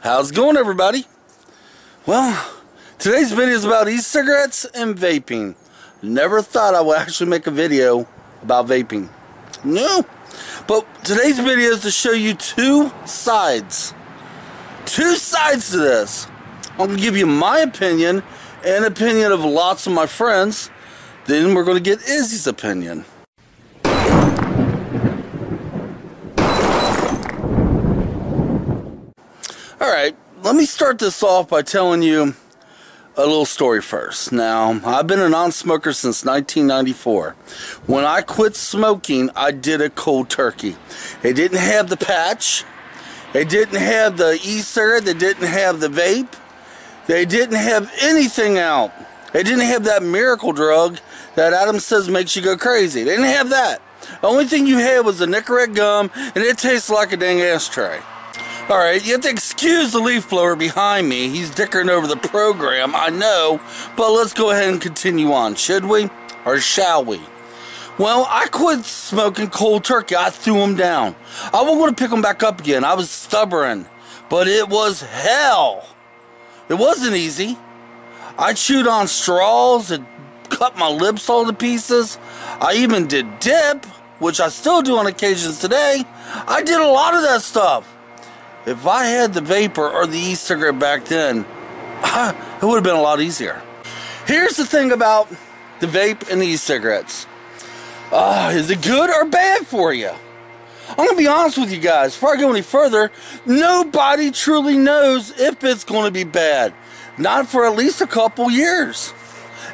How's it going, everybody? Well, today's video is about e-cigarettes and vaping. Never thought I would actually make a video about vaping. No. But today's video is to show you two sides. Two sides to this. I'm going to give you my opinion and opinion of lots of my friends. Then we're going to get Izzy's opinion. Alright, let me start this off by telling you a little story first. Now, I've been a non-smoker since 1994. When I quit smoking, I did it cold turkey. It didn't have the patch. It didn't have the e-cigarette. They didn't have the vape. They didn't have anything out. They didn't have that miracle drug that Adam says makes you go crazy. They didn't have that. The only thing you had was the Nicorette gum, and it tastes like a dang ashtray. Alright, you have to excuse the leaf blower behind me. He's dickering over the program, I know. But let's go ahead and continue on, should we? Or shall we? Well, I quit smoking cold turkey. I threw them down. I wasn't going to pick them back up again. I was stubborn. But it was hell. It wasn't easy. I chewed on straws and cut my lips all to pieces. I even did dip, which I still do on occasions today. I did a lot of that stuff. If I had the vapor or the e-cigarette back then, it would have been a lot easier. Here's the thing about the vape and the e-cigarettes. Is it good or bad for you? I'm going to be honest with you guys. Before I go any further, nobody truly knows if it's going to be bad. Not for at least a couple years.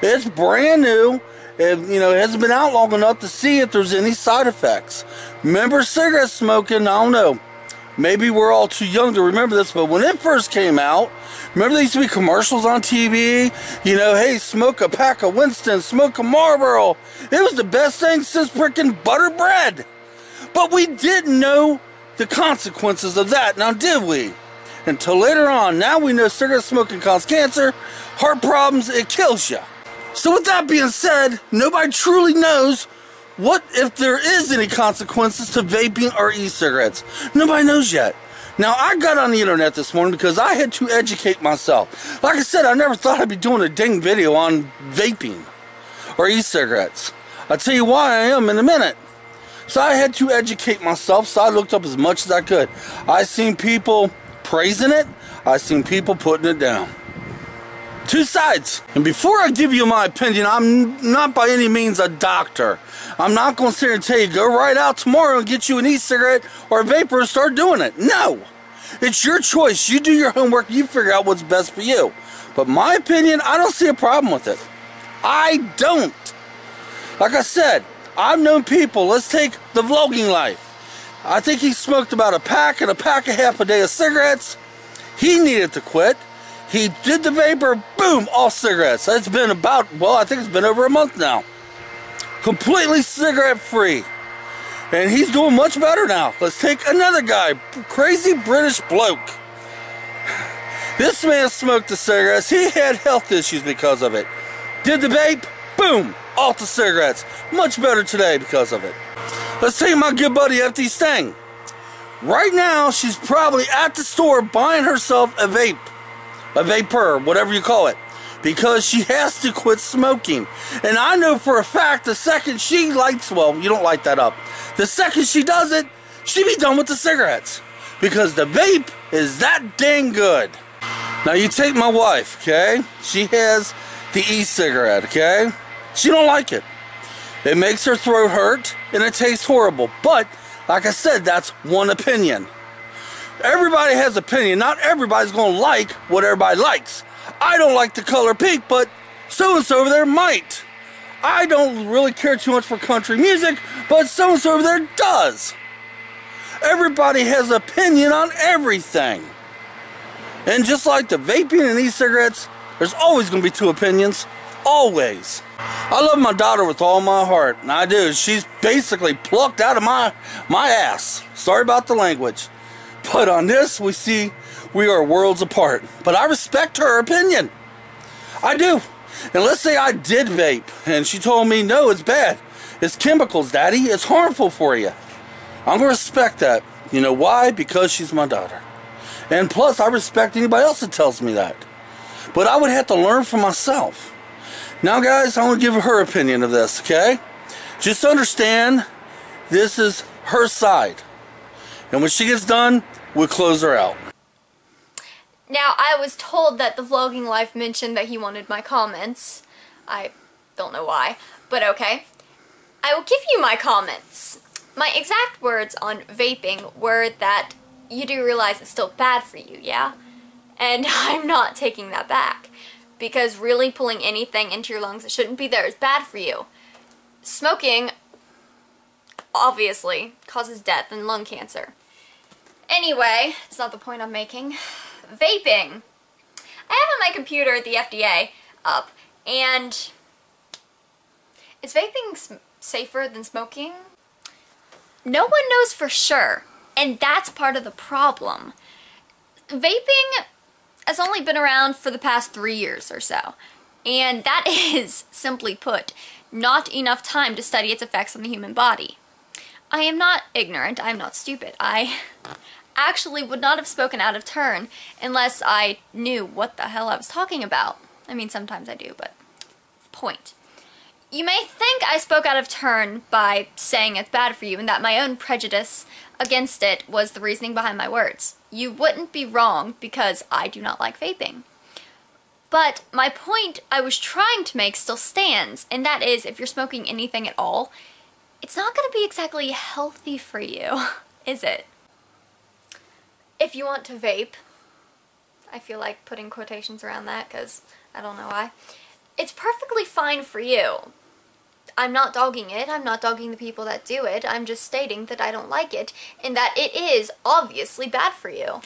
It's brand new. It hasn't been out long enough to see if there's any side effects. Remember cigarette smoking? I don't know. Maybe we're all too young to remember this, but when it first came out, remember there used to be commercials on TV? Hey, smoke a pack of Winston, smoke a Marlboro. It was the best thing since frickin' butter bread. But we didn't know the consequences of that, now did we? Until later on. Now we know cigarette smoking causes cancer, heart problems, it kills you. So with that being said, nobody truly knows what if there is any consequences to vaping or e-cigarettes. Nobody knows yet. Now, I got on the internet this morning because I had to educate myself. Like I said, I never thought I'd be doing a dang video on vaping or e-cigarettes. I'll tell you why I am in a minute. So I had to educate myself, so I looked up as much as I could. I seen people praising it. I seen people putting it down. Two sides. And before I give you my opinion, I'm not by any means a doctor. I'm not going to sit here and tell you, go right out tomorrow and get you an e-cigarette or a vapor and start doing it. No. It's your choice. You do your homework. You figure out what's best for you. But my opinion, I don't see a problem with it. I don't. Like I said, I've known people. Let's take the vlogging life. I think he smoked about a pack and a pack a half a day of cigarettes. He needed to quit. He did the vapor, boom, all cigarettes. It's been about, well, I think it's been over a month now. Completely cigarette free. And he's doing much better now. Let's take another guy, crazy British bloke. This man smoked the cigarettes. He had health issues because of it. Did the vape, boom, off the cigarettes. Much better today because of it. Let's take my good buddy FD Stang. Right now, she's probably at the store buying herself a vape. A vapor, whatever you call it, because she has to quit smoking. And I know for a fact the second she lights, well, you don't light that up. The second she does it, she'll be done with the cigarettes. Because the vape is that dang good. Now you take my wife, okay? She has the e-cigarette, okay? She don't like it. It makes her throat hurt and it tastes horrible. But, like I said, that's one opinion. Everybody has an opinion. Not everybody's going to like what everybody likes. I don't like the color pink, but so-and-so over there might. I don't really care too much for country music, but so-and-so over there does. Everybody has an opinion on everything. And just like the vaping and e-cigarettes, there's always going to be two opinions. Always. I love my daughter with all my heart, and I do. She's basically plucked out of my ass. Sorry about the language. But on this, we see we are worlds apart. But I respect her opinion. I do. And let's say I did vape, and she told me, no, it's bad. It's chemicals, Daddy. It's harmful for you. I'm going to respect that. You know why? Because she's my daughter. And plus, I respect anybody else that tells me that. But I would have to learn for myself. Now, guys, I want to give her opinion of this, okay? Just understand, this is her side. And when she gets done, we'll close her out. Now, I was told that the vlogging life mentioned that he wanted my comments. I don't know why, but okay. I will give you my comments. My exact words on vaping were that you do realize it's still bad for you, yeah? And I'm not taking that back. Because really pulling anything into your lungs that shouldn't be there is bad for you. Smoking, obviously, causes death and lung cancer. Anyway, it's not the point I'm making. Vaping. I have on my computer the FDA up, and is vaping safer than smoking? No one knows for sure, and that's part of the problem. Vaping has only been around for the past 3 years or so, and that is, simply put, not enough time to study its effects on the human body. I am not ignorant, I am not stupid. I actually would not have spoken out of turn unless I knew what the hell I was talking about. I mean, sometimes I do, but point. You may think I spoke out of turn by saying it's bad for you and that my own prejudice against it was the reasoning behind my words. You wouldn't be wrong because I do not like vaping. But my point I was trying to make still stands, and that is if you're smoking anything at all, it's not going to be exactly healthy for you, is it? If you want to vape, I feel like putting quotations around that because I don't know why, it's perfectly fine for you. I'm not dogging it, I'm not dogging the people that do it, I'm just stating that I don't like it and that it is obviously bad for you.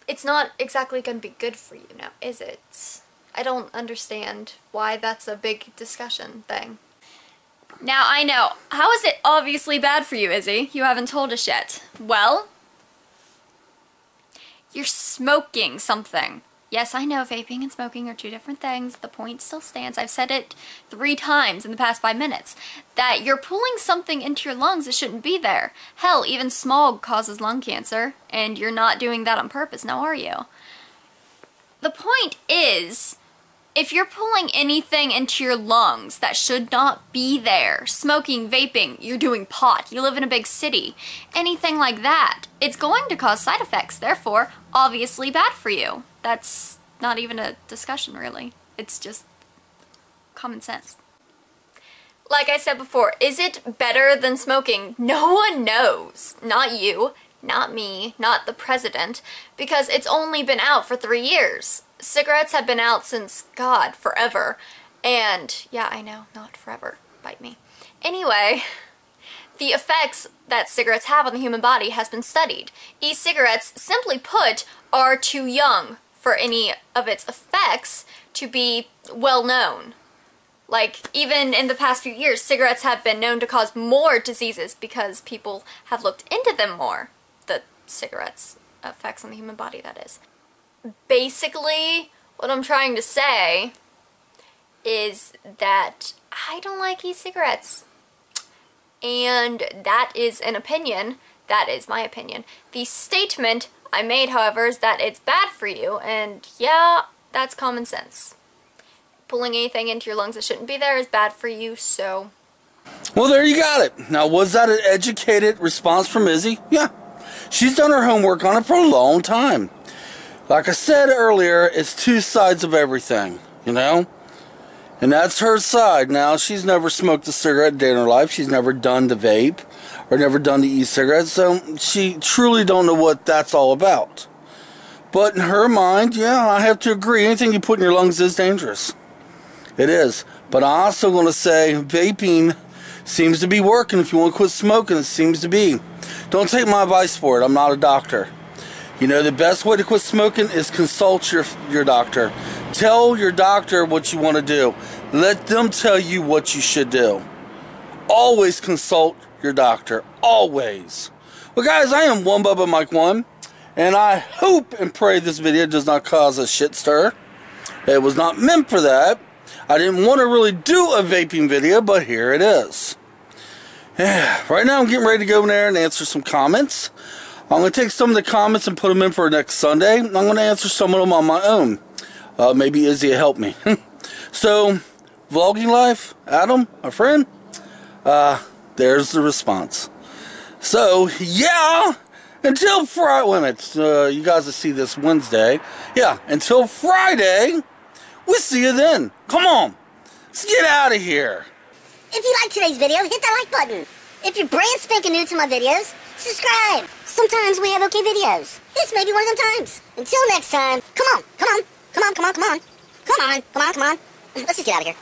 It's not exactly going to be good for you now, is it? I don't understand why that's a big discussion thing. Now I know, how is it obviously bad for you, Izzy? You haven't told us yet. Well, you're smoking something. Yes, I know vaping and smoking are two different things. The point still stands. I've said it 3 times in the past 5 minutes. That you're pulling something into your lungs that shouldn't be there. Hell, even smog causes lung cancer, and you're not doing that on purpose, now are you? The point is, if you're pulling anything into your lungs that should not be there, smoking, vaping, you're doing pot, you live in a big city, anything like that, it's going to cause side effects, therefore, obviously bad for you. That's not even a discussion, really. It's just common sense. Like I said before, is it better than smoking? No one knows. Not you, not me, not the president, because it's only been out for 3 years. Cigarettes have been out since, God, forever. And, yeah, I know, not forever. Bite me. Anyway, the effects that cigarettes have on the human body has been studied. E-cigarettes, simply put, are too young for any of its effects to be well known. Like, even in the past few years, cigarettes have been known to cause more diseases because people have looked into them more. The cigarettes' effects on the human body, that is. Basically, what I'm trying to say is that I don't like e-cigarettes. And that is an opinion. That is my opinion. The statement I made, however, is that it's bad for you, and yeah, that's common sense. Pulling anything into your lungs that shouldn't be there is bad for you, so... Well, there you got it. Now, was that an educated response from Izzy? Yeah. She's done her homework on it for a long time. Like I said earlier, it's 2 sides of everything, you know? And that's her side. Now, she's never smoked a cigarette a day in her life. She's never done the vape or never done the e-cigarette. So she truly don't know what that's all about. But in her mind, yeah, I have to agree. Anything you put in your lungs is dangerous. It is. But I'm also going to say vaping seems to be working. If you want to quit smoking, it seems to be. Don't take my advice for it. I'm not a doctor. You know, the best way to quit smoking is consult your doctor. Tell your doctor what you want to do. Let them tell you what you should do. Always consult your doctor. Always. Well, guys, I am one BubbaMike YEAH, and I hope and pray this video does not cause a shit stir. It was not meant for that. I didn't want to really do a vaping video, but here it is. Right now, I'm getting ready to go in there and answer some comments. I'm going to take some of the comments and put them in for next Sunday. I'm going to answer some of them on my own. Maybe Izzy will help me. So, vlogging life, Adam, my friend, there's the response. So, yeah, until Friday, wait a minute, you guys will see this Wednesday. Yeah, until Friday, we'll see you then. Come on, let's get out of here. If you like today's video, hit that like button. If you're brand spanking new to my videos, subscribe. Sometimes we have okay videos. This may be one of them times. Until next time, come on, come on, come on, come on, come on. Come on, come on, come on. Let's just get out of here.